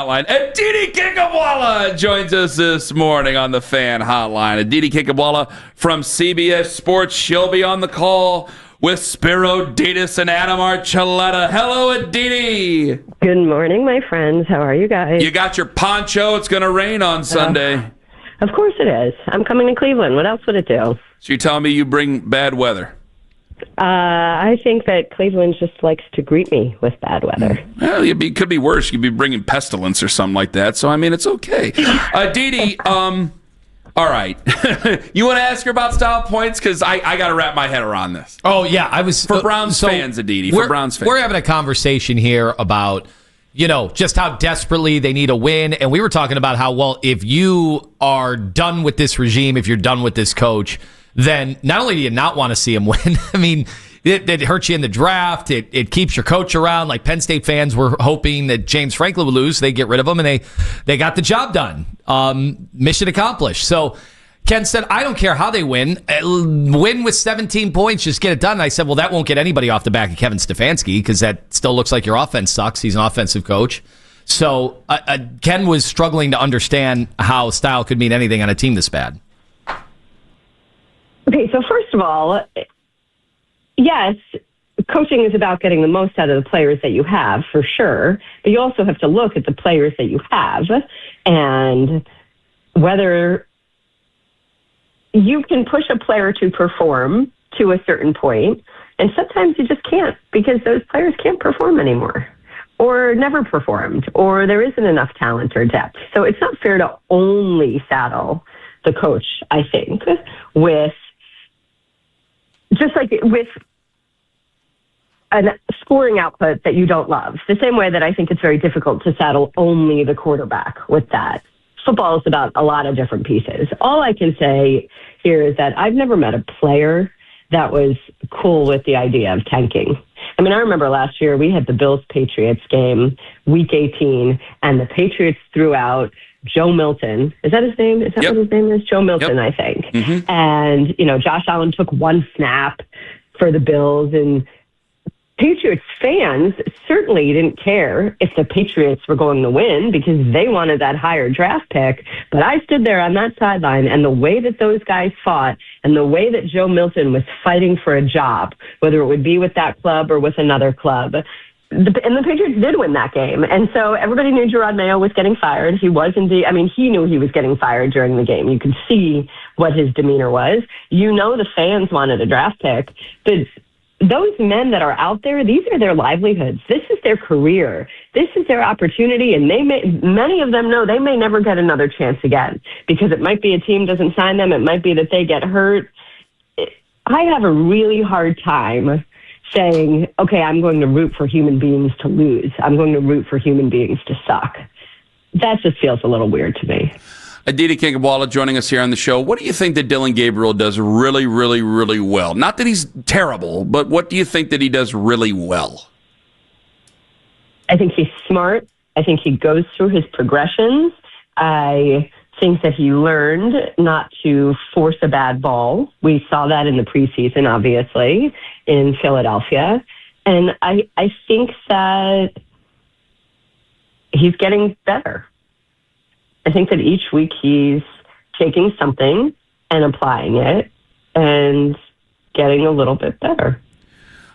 Hotline. Aditi Kinkhabwala joins us this morning on the Fan Hotline. Aditi Kinkhabwala from CBS Sports. She'll be on the call with Spiro Dedes and Adam Archuleta. Hello, Aditi. Good morning, my friends. How are you guys? You got your poncho. It's going to rain on Sunday. Of course it is. I'm coming to Cleveland. What else would it do? So you're telling me you bring bad weather? I think that Cleveland just likes to greet me with bad weather. Well, it could be worse. You could be bringing pestilence or something like that. So, I mean, it's okay. Aditi, all right. You want to ask her about style points? Because I got to wrap my head around this. Oh, yeah. I was For Browns fans, Aditi. For Browns fans. We're having a conversation here about, just how desperately they need a win. And we were talking about how, well, if you are done with this regime, if you're done with this coach, then not only do you not want to see him win, I mean, it hurts you in the draft. It keeps your coach around. Like Penn State fans were hoping that James Franklin would lose. They get rid of him, and they got the job done. Mission accomplished. So Ken said, I don't care how they win. Win with 17 points, just get it done. And I said, well, that won't get anybody off the back of Kevin Stefanski because that still looks like your offense sucks. He's an offensive coach. So Ken was struggling to understand how style could mean anything on a team this bad. Okay, so first of all, yes, coaching is about getting the most out of the players that you have, for sure. But you also have to look at the players that you have and whether you can push a player to perform to a certain point, and sometimes you just can't because those players can't perform anymore or never performed or there isn't enough talent or depth. So it's not fair to only saddle the coach, I think, with just like with a scoring output that you don't love. The same way that I think it's very difficult to saddle only the quarterback with that. Football is about a lot of different pieces. All I can say here is that I've never met a player that was cool with the idea of tanking. I mean, I remember last year we had the Bills-Patriots game, Week 18, and the Patriots threw out Joe Milton. Is that his name? Is that what his name is? Joe Milton, I think. Mm-hmm. And, Josh Allen took one snap for the Bills, and Patriots fans certainly didn't care if the Patriots were going to win because they wanted that higher draft pick. But I stood there on that sideline, and the way that those guys fought and the way that Joe Milton was fighting for a job, whether it would be with that club or with another club, and the Patriots did win that game. And so everybody knew Gerard Mayo was getting fired. He was indeed, he knew he was getting fired during the game. You could see what his demeanor was. The fans wanted a draft pick. But those men that are out there, these are their livelihoods. This is their career. This is their opportunity. And many of them know they may never get another chance again because it might be a team doesn't sign them. It might be that they get hurt. I have a really hard time saying, okay, I'm going to root for human beings to lose. I'm going to root for human beings to suck. That just feels a little weird to me. Aditi Kinkhabwala joining us here on the show. What do you think that Dillon Gabriel does really, really, really well? Not that he's terrible, but what do you think that he does really well? I think he's smart. I think he goes through his progressions. I think that he learned not to force a bad ball. We saw that in the preseason, obviously, in Philadelphia. And I think that he's getting better. I think that each week he's taking something and applying it and getting a little bit better.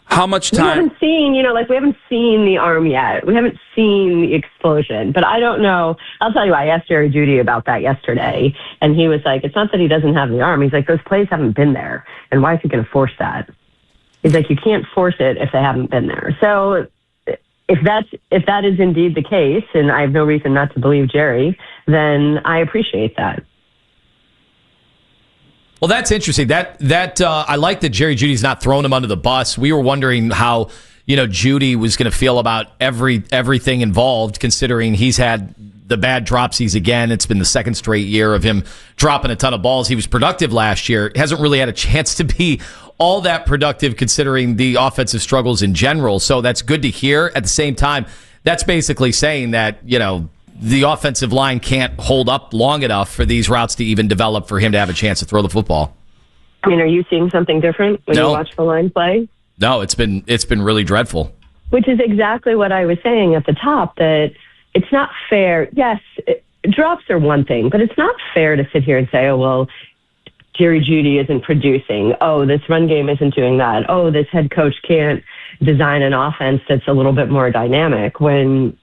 How much time? We haven't seen, we haven't seen the arm yet. We haven't seen the explosion. But I don't know. I'll tell you, I asked Jerry Jeudy about that yesterday, and he was like, it's not that he doesn't have the arm. He's like, those plays haven't been there. And why is he going to force that? He's like, you can't force it if they haven't been there. So if that is indeed the case, and I have no reason not to believe Jerry, then I appreciate that. Well, that's interesting. That I like that Jerry Judy's not throwing him under the bus. We were wondering how Jeudy was going to feel about everything involved, considering he's had the bad dropsies again. It's been the second straight year of him dropping a ton of balls. He was productive last year. Hasn't really had a chance to be all that productive considering the offensive struggles in general. So that's good to hear. At the same time, that's basically saying that the offensive line can't hold up long enough for these routes to even develop for him to have a chance to throw the football. Are you seeing something different when you watch the line play? No, it's been really dreadful. Which is exactly what I was saying at the top, that it's not fair. Yes, drops are one thing, but it's not fair to sit here and say, oh, well, Jerry Jeudy isn't producing. Oh, this run game isn't doing that. Oh, this head coach can't design an offense that's a little bit more dynamic, when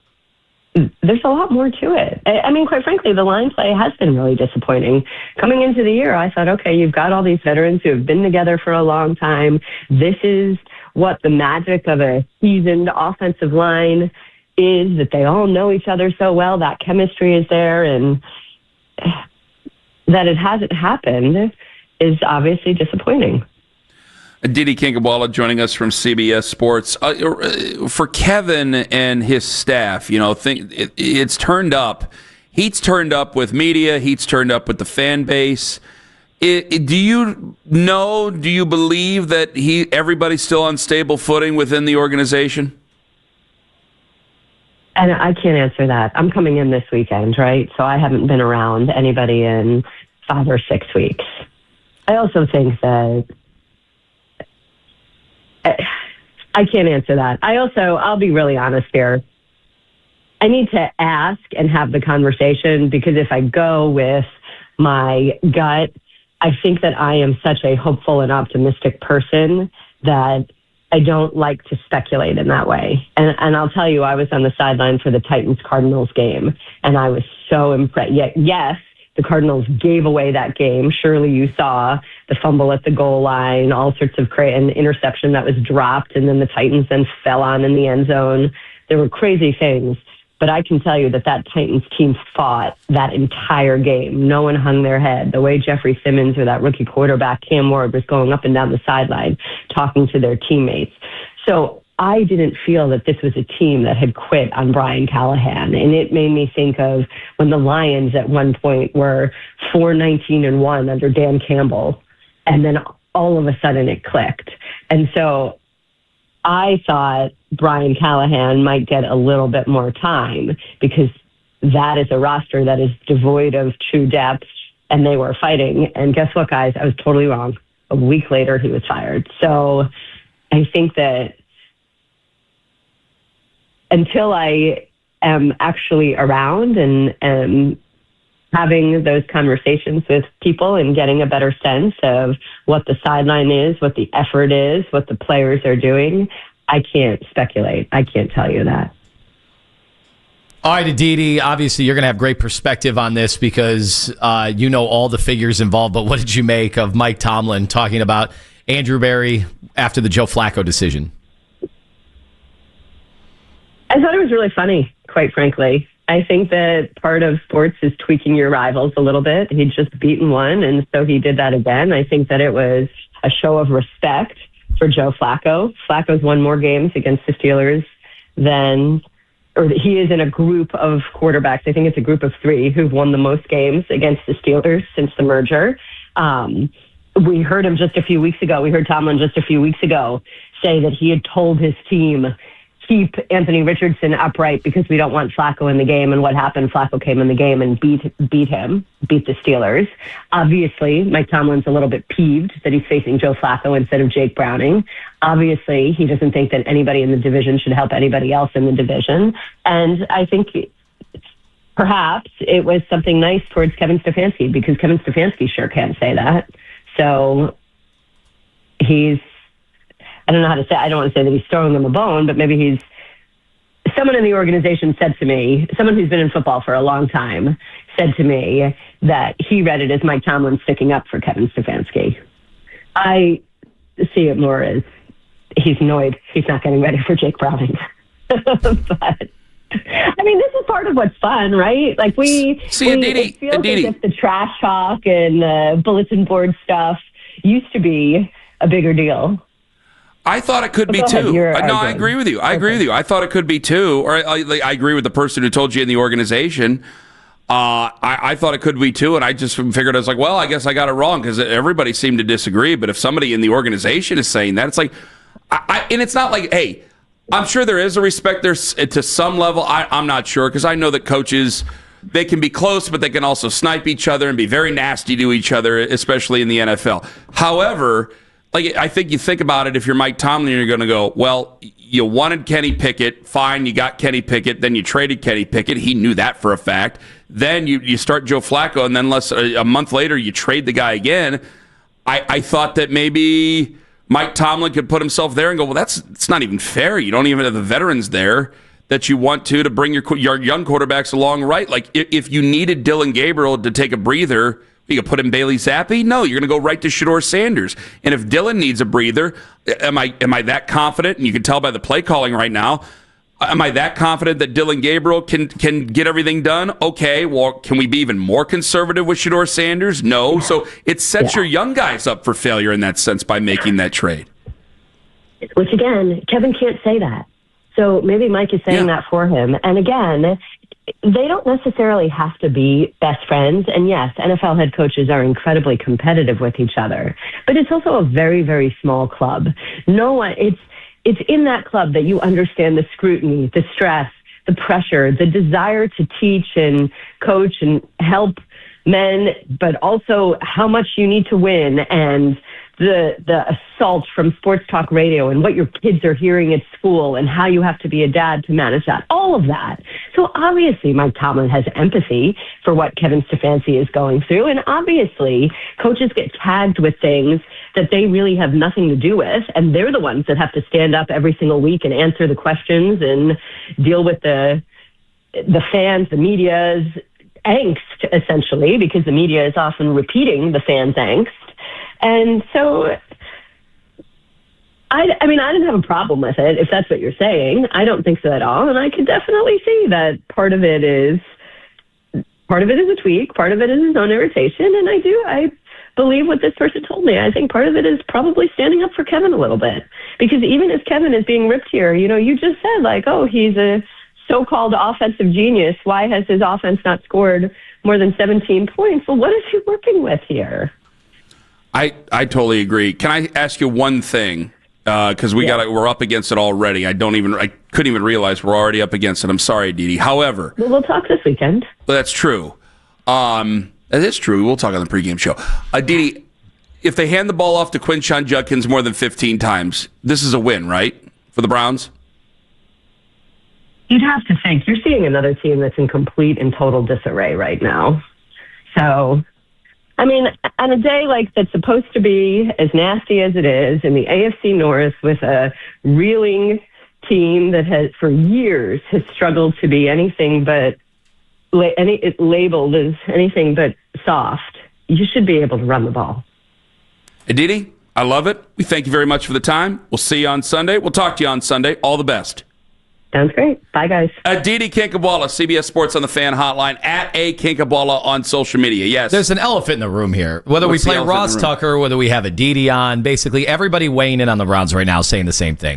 there's a lot more to it. I mean, quite frankly, the line play has been really disappointing. Coming into the year, I thought, okay, you've got all these veterans who have been together for a long time. This is what the magic of a seasoned offensive line is, that they all know each other so well, that chemistry is there, and that it hasn't happened is obviously disappointing. Aditi Kinkhabwala joining us from CBS Sports. For Kevin and his staff, it's turned up. Heat's turned up with media. Heat's turned up with the fan base. Do you believe that everybody's still on stable footing within the organization? And I can't answer that. I'm coming in this weekend, right? So I haven't been around anybody in 5 or 6 weeks. I also think that I can't answer that. I'll be really honest here. I need to ask and have the conversation, because if I go with my gut, I think that I am such a hopeful and optimistic person that I don't like to speculate in that way. And I'll tell you, I was on the sideline for the Titans-Cardinals game, and I was so impressed. Yes, the Cardinals gave away that game. Surely you saw the fumble at the goal line, all sorts of an interception that was dropped, and then the Titans then fell on in the end zone. There were crazy things. But I can tell you that Titans team fought that entire game. No one hung their head. The way Jeffrey Simmons or that rookie quarterback, Cam Ward, was going up and down the sideline talking to their teammates. So I didn't feel that this was a team that had quit on Brian Callahan. And it made me think of when the Lions at one point were 4-19-1 under Dan Campbell. And then all of a sudden it clicked. And so I thought Brian Callahan might get a little bit more time, because that is a roster that is devoid of true depth, and they were fighting. And guess what, guys? I was totally wrong. A week later, he was fired. So I think that until I am actually around and having those conversations with people and getting a better sense of what the sideline is, what the effort is, what the players are doing, I can't speculate. I can't tell you that. All right, Aditi, obviously you're going to have great perspective on this because you know all the figures involved, but what did you make of Mike Tomlin talking about Andrew Berry after the Joe Flacco decision? I thought it was really funny, quite frankly. I think that part of sports is tweaking your rivals a little bit. He'd just beaten one, and so he did that again. I think that it was a show of respect for Joe Flacco. Flacco's won more games against the Steelers or he is in a group of quarterbacks. I think it's a group of 3 who've won the most games against the Steelers since the merger. We heard him just a few weeks ago. We heard Tomlin just a few weeks ago say that he had told his team, keep Anthony Richardson upright because we don't want Flacco in the game. And what happened? Flacco came in the game and beat the Steelers. Obviously, Mike Tomlin's a little bit peeved that he's facing Joe Flacco instead of Jake Browning. Obviously, he doesn't think that anybody in the division should help anybody else in the division. And I think perhaps it was something nice towards Kevin Stefanski, because Kevin Stefanski sure can't say that. So I don't know how to say, I don't want to say that he's throwing them a bone, but maybe someone in the organization said to me, someone who's been in football for a long time said to me that he read it as Mike Tomlin sticking up for Kevin Stefanski. I see it more as he's annoyed he's not getting ready for Jake Browning. But I mean, this is part of what's fun, right? Like Aditi, it feels as if the trash talk and the bulletin board stuff used to be a bigger deal. I thought it could be too. No, I agree with you. I thought it could be too. Or I agree with the person who told you in the organization. I thought it could be too, and I just figured I was like, well, I guess I got it wrong because everybody seemed to disagree. But if somebody in the organization is saying that, it's like, and it's not like, hey, I'm sure there is a respect there to some level. I'm not sure, because I know that coaches, they can be close, but they can also snipe each other and be very nasty to each other, especially in the NFL. However, like, I think you think about it, if you're Mike Tomlin, you're going to go, well, you wanted Kenny Pickett. Fine, you got Kenny Pickett. Then you traded Kenny Pickett. He knew that for a fact. Then you start Joe Flacco, and then a month later, you trade the guy again. I thought that maybe Mike Tomlin could put himself there and go, well, it's not even fair. You don't even have the veterans there that you want to bring your young quarterbacks along, right? Like, if you needed Dillon Gabriel to take a breather, you could put in Bailey Zappi? No, you're going to go right to Shedeur Sanders. And if Dillon needs a breather, am I that confident? And you can tell by the play calling right now, am I that confident that Dillon Gabriel can get everything done? Okay, well, can we be even more conservative with Shedeur Sanders? No. So it sets your young guys up for failure in that sense by making that trade. Which, again, Kevin can't say that. So maybe Mike is saying that for him. And again, they don't necessarily have to be best friends. And yes, NFL head coaches are incredibly competitive with each other. But it's also a very, very small club. It's in that club that you understand the scrutiny, the stress, the pressure, the desire to teach and coach and help men, but also how much you need to win, and the assault from sports talk radio and what your kids are hearing at school and how you have to be a dad to manage that, all of that. So obviously Mike Tomlin has empathy for what Kevin Stefanski is going through, and obviously coaches get tagged with things that they really have nothing to do with, and they're the ones that have to stand up every single week and answer the questions and deal with the fans, the media's angst, essentially, because the media is often repeating the fans' angst. And so, I didn't have a problem with it, if that's what you're saying. I don't think so at all. And I could definitely see that part of it is a tweak, part of it is his own irritation. And I believe what this person told me. I think part of it is probably standing up for Kevin a little bit. Because even as Kevin is being ripped here, you just said, like, oh, he's a so-called offensive genius. Why has his offense not scored more than 17 points? Well, what is he working with here? I totally agree. Can I ask you one thing? Because we're up against it already. I couldn't even realize we're already up against it. I'm sorry, Aditi. However, we'll talk this weekend. That's true. That is true. We'll talk on the pregame show. Aditi, if they hand the ball off to Quinshon Judkins more than 15 times, this is a win, right, for the Browns? You'd have to think. You're seeing another team that's in complete and total disarray right now. So, on a day like that's supposed to be as nasty as it is in the AFC North, with a reeling team that has for years has struggled to be anything but labeled as anything but soft, you should be able to run the ball. Aditi, I love it. We thank you very much for the time. We'll see you on Sunday. We'll talk to you on Sunday. All the best. Sounds great. Bye, guys. Aditi Kinkhabwala, CBS Sports on the Fan Hotline, at @Kinkhabwala on social media. Yes. There's an elephant in the room here. Whether we play Ross Tucker, whether we have Aditi on, basically everybody weighing in on the Browns right now saying the same thing.